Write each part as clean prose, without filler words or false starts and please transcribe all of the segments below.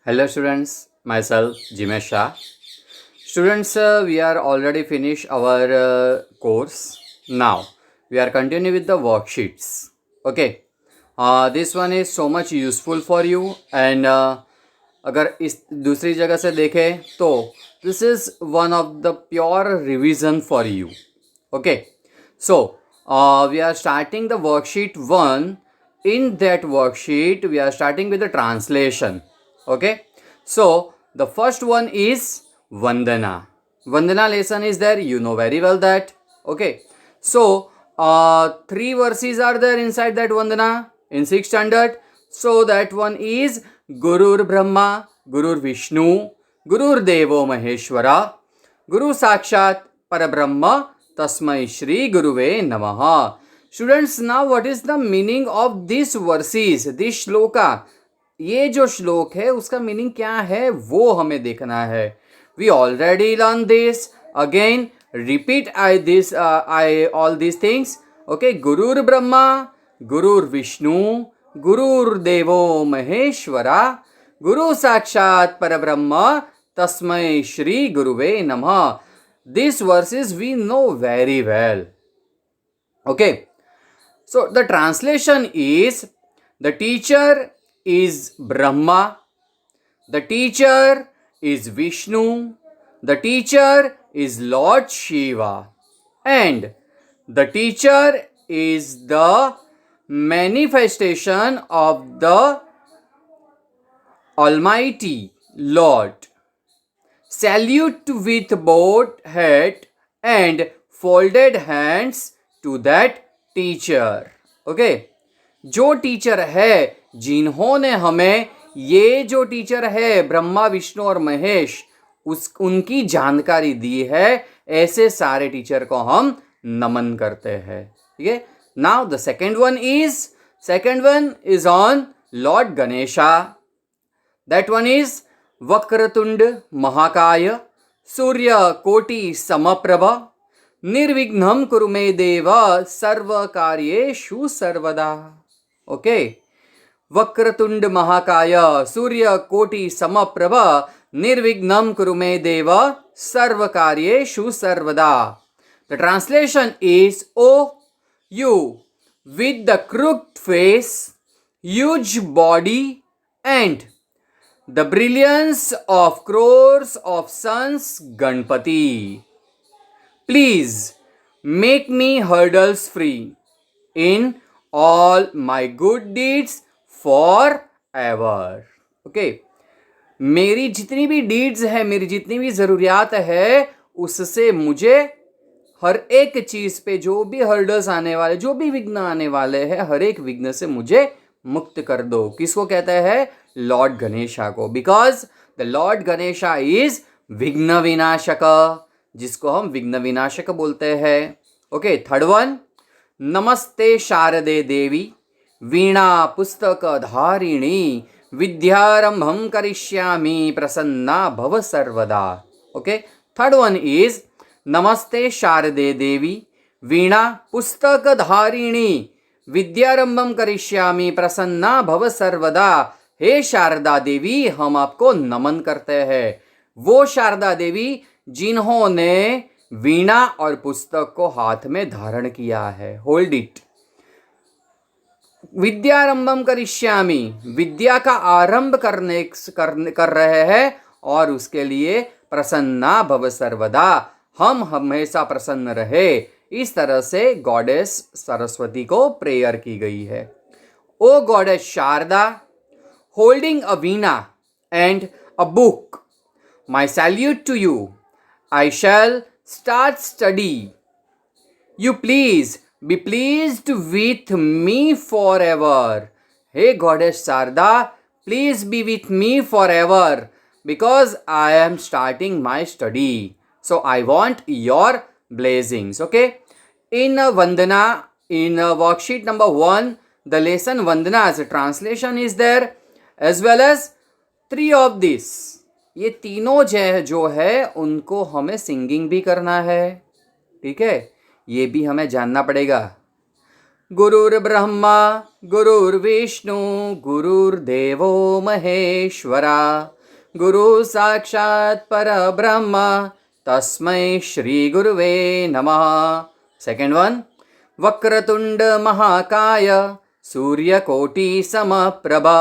Hello students, myself Jimesh Shah. Students, we are already finished our course. Now we are continuing with the worksheets. Okay, this one is so much useful for you and अगर इस दूसरी जगह से देखें तो this is one of the pure revision for you. Okay, so we are starting the worksheet 1. In that worksheet we are starting with the translation. Okay, so the first one is Vandana. Vandana lesson is there, you know very well that. Okay, so three verses are there inside that Vandana in 6th standard. So that one is Gurur Brahma, Gurur Vishnu, Gurur Devo Maheshwara, Guru Sakshat Parabrahma, Tasmai Shri Guruve Namaha. Students, now what is the meaning of these verses, this shloka? ये जो श्लोक है उसका meaning क्या है वो हमें देखना है. We already learn this. Again repeat I all this things. Okay, गुरुर ब्रह्मा, गुरुर विष्णु, गुरुर देवो महेश्वरा, गुरु साक्षात परब्रह्म, तस्मै श्री गुरुवे नमः. This verses we know very well. Okay, so the translation is, the teacher is Brahma, the teacher is Vishnu, the teacher is Lord Shiva, and the teacher is the manifestation of the Almighty Lord. Salute with bowed head and folded hands to that teacher. Okay, जो teacher है, जिन्होंने हमें ये जो teacher है ब्रह्मा विष्णु और महेश उनकी जानकारी दी है, ऐसे सारे टीचर को हम नमन करते हैं. ठीक है. Now the second one is on lord Ganesha. That one is वक्रतुंड महाकाय सूर्य कोटि समप्रभा निर्विघ्नं कुरु मे देव सर्व कार्येषु सर्वदा. ओके, वक्रतुंड महाकाय सूर्य कोटि समप्रभ निर्विघ्नं कुरु मे देव सर्व कार्येषु सर्वदा. The translation is, O you with the crooked face, huge body and the brilliance of crores of suns, Ganpati, please make me hurdles free in all my good deeds forever. Okay, मेरी जितनी भी deeds है, मेरी जितनी भी ज़रूरियात है, उससे मुझे हर एक चीज़ पे जो भी हर्डल्स आने वाले, जो भी विघ्न आने वाले हैं, हर एक विघ्न से मुझे मुक्त कर दो. किसको कहते हैं? लॉर्ड गणेशा को. Because the Lord Ganesha is विघ्न विनाशक, जिसको हम विघ्न विनाशक बोलते हैं. ओके, थर्ड वन, नमस्ते शारदे देवी वीणा पुस्तक धारिणी विद्यारंभम करिष्यामि प्रसन्ना भव सर्वदा. ओके, थर्ड वन इज नमस्ते शारदे देवी वीणा पुस्तक धारिणी विद्यारंभम करिष्यामि प्रसन्ना भव सर्वदा. हे शारदा देवी, हम आपको नमन करते हैं. वो शारदा देवी जिन्होंने वीणा और पुस्तक को हाथ में धारण किया है. Hold it. विद्यारंभम करिष्यामि, विद्या का आरंभ कर रहे हैं, और उसके लिए प्रसन्ना भव सर्वदा, हम हमेशा प्रसन्न रहे. इस तरह से गॉडेस सरस्वती को प्रेयर की गई है. O goddess Sharada, holding a veena and a book, my salute to you. I shall start study. You please be pleased with me forever. Hey Goddess Sarda, please be with me forever, because I am starting my study. So I want your blessings. Okay. In Vandana, in worksheet number 1, the lesson Vandana as a translation is there, as well as 3 of this. ये तीनों जो है उनको हमें singing भी करना है. ठीक है, ये भी हमें जानना पड़ेगा. गुरुर्ब्रह्मा गुरुर्विष्णु गुरुर्देवो महेश्वरा गुरु साक्षात् परब्रह्म तस्मै श्री गुरुवे नमः. सेकंड वन, वक्रतुंड महाकाय सूर्यकोटि समप्रभा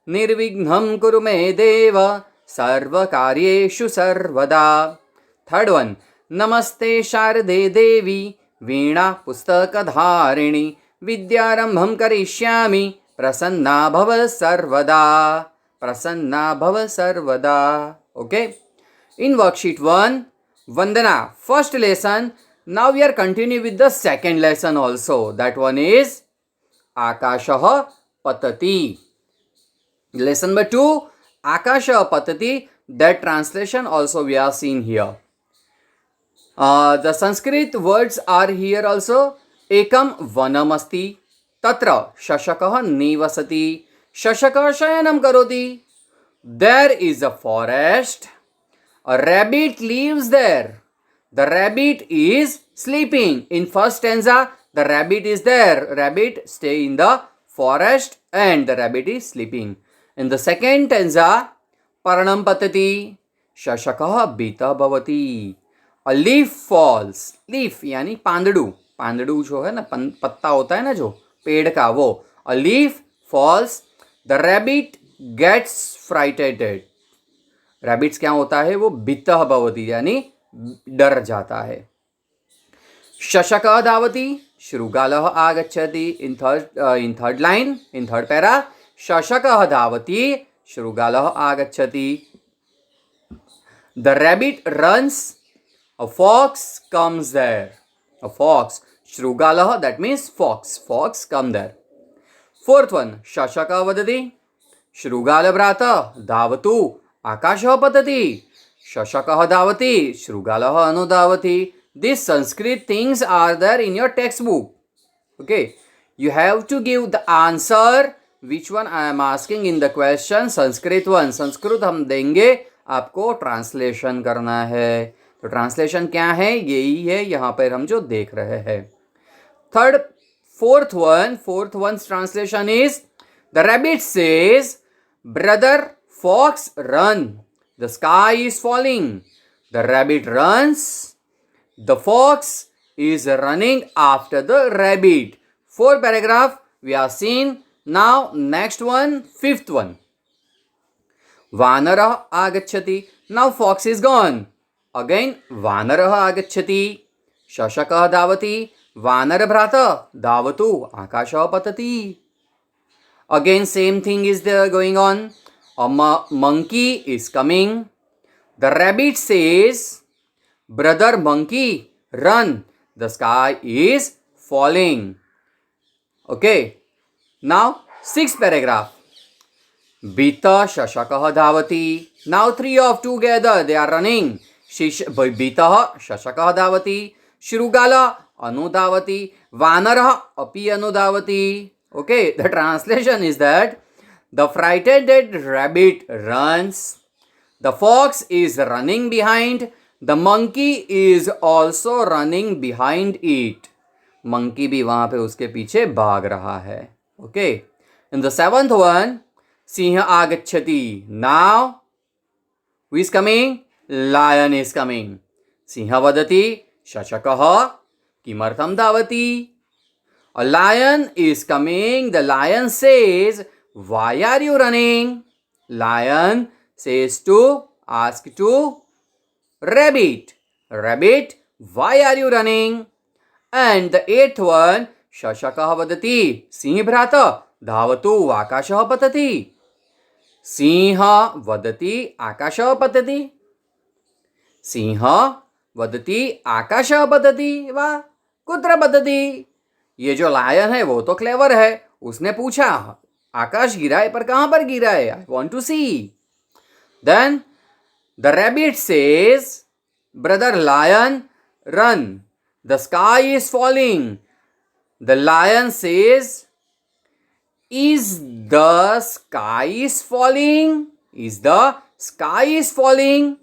निर्विघ्नं कुरु मे देव सर्वकार्येषु सर्वदा. थर्ड वन, नमस्ते शारदे देवी वीणा पुस्तकधारिणी विद्यारंभं करिष्यामि प्रसन्ना भव सर्वदा. प्रसन्ना भव सर्वदा. Okay. In worksheet 1, Vandana, first lesson. Now we are continuing with the second lesson also. That one is Akashah Patati. Lesson number 2, Akashah Patati. That translation also we are seeing here. The Sanskrit words are here also. Ekam vanamasti tatra shashakah nivasati shashakah shayanam karoti. There is a forest. A rabbit lives there. The rabbit is sleeping. In first stanza, the rabbit is there. Rabbit stay in the forest and the rabbit is sleeping. In the second stanza, paranam patati shashakah bita bhavati. A leaf falls. Leaf यानी पांदड़ू. पांदड़ू जो है ना, पत्ता होता है ना जो पेड़ का, वो. A leaf falls. The rabbit gets frightened. Rabbits क्या होता है, वो बितः भवति यानी डर जाता है. शशकः धावति शृगालः आगच्छति. In third line, in third para, शशकः धावति शृगालः आगच्छति. The rabbit runs. A fox comes there. A fox. Shrugalah, that means fox. Fox come there. Fourth one, Shashaka vadati. Shrugala brata davatu. Akashah patati. Shashakah davati. Shrugalah anudavati. These Sanskrit things are there in your textbook. Okay. You have to give the answer. Which one I am asking in the question? Sanskrit one. Sanskrit हम देंगे, आपको translation करना है. तो translation क्या है, यही है यहाँ पर हम जो देख रहे हैं. Fourth one translation is, the rabbit says, brother fox run, the sky is falling. The rabbit runs, the fox is running after the rabbit. 4 paragraph we are seen. Now next one, fifth one. वानरः आगच्छति. Now fox is gone. Again, वानरः आगच्छति. शशकः धावति. वानर भ्राता धावतु. आकाशः पतति. Again, same thing is there going on. A monkey is coming. The rabbit says, brother monkey, run. The sky is falling. Okay. Now, 6th paragraph. Bita shashakah dhavati. Now 3 of together, they are running. बीतः शशकः धावति. शृगालः अनुधावति. वानरः अपि अनुधावति. Okay, the translation is that the frightened rabbit runs. The fox is running behind. The monkey is also running behind it. Monkey भी वहाँ पे उसके पीछे भाग रहा है. Okay. In the 7th one, Singh आगच्छति. Now, who is coming? Lion is coming. Siha vadati. Shashakah kimartham davati. A lion is coming. The lion says, why are you running? Lion says to, ask to rabbit. Rabbit, why are you running? And the 8th one, Shashakah vadati. Singh bhrata dhavatu akashah patati. Siha vadati akashah patati. Singh वदति आकाशः पतति वा कुत्र पतति. ये जो lion है वो तो क्लेवर है. उसने पूछा आकाश गिरा है, पर कहाँ पर गिरा है? I want to see. Then the rabbit says, brother lion run. The sky is falling. The lion says, is the sky is falling. Is the sky is falling.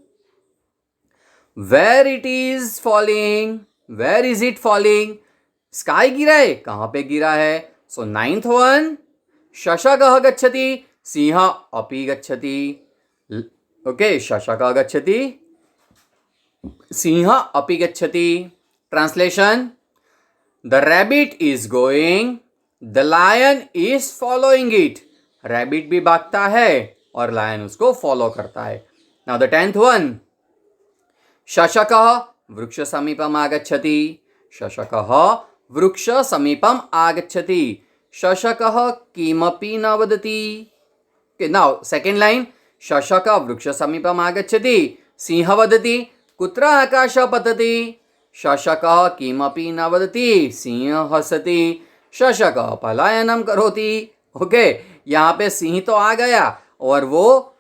Where it is falling? Where is it falling? Sky गिरा है, कहाँ पे गिरा है? So ninth one, शशकः गच्छति, सिंह अपि गच्छति. ओके, शशकः गच्छति, सिंह अपि गच्छति. Translation, the rabbit is going, the lion is following it. Rabbit भी भागता है और लायन उसको फॉलो करता है. नाउ द टेंथ वन, शशकः वृक्ष समीपम आगच्छति, शशकः वृक्ष समीपम आगच्छति, शशकः किमपि न वदति. नाउ सेकेंड लाइन, शशकः वृक्ष समीपम आगच्छति, सिंह वदति कुत्र आकाशः पतति, शशकः किमपि न वदति, सिंह हसति, शशकः पलायनं करोति. ओके, यहाँ पे सिंह तो आ गया और वो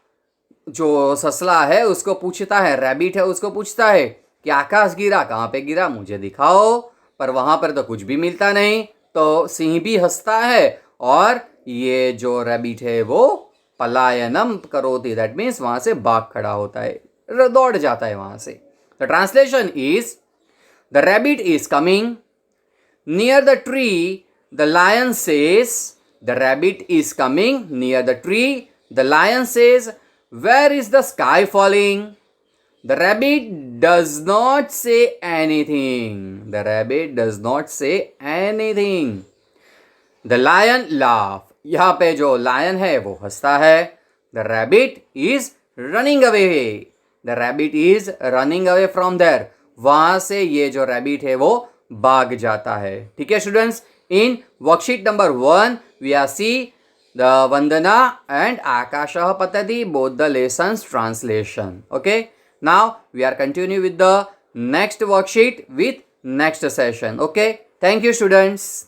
जो ससला है उसको पूछता है, रैबिट है उसको पूछता है कि आकाश गिरा, कहाँ पे गिरा, मुझे दिखाओ. पर वहाँ पर तो कुछ भी मिलता नहीं. तो सिंह भी हंसता है और ये जो रैबिट है वो पलायनम करोति, दैट मीन्स वहाँ से भाग खड़ा होता है, दौड़ जाता है वहाँ से. The translation is, the rabbit is coming near the tree, the lion says, the rabbit is coming near the tree, the lion says where is the sky falling? The rabbit does not say anything. The rabbit does not say anything. The lion laugh. यहाँ पे जो lion है वो हंसता है. The rabbit is running away. The rabbit is running away from there. वहाँ से ये जो rabbit है वो भाग जाता है. ठीक है students, in worksheet number 1 we are see the Vandana and Akashah Patati, both the lessons translation. Okay, now we are continue with the next worksheet with next session. Okay, thank you students.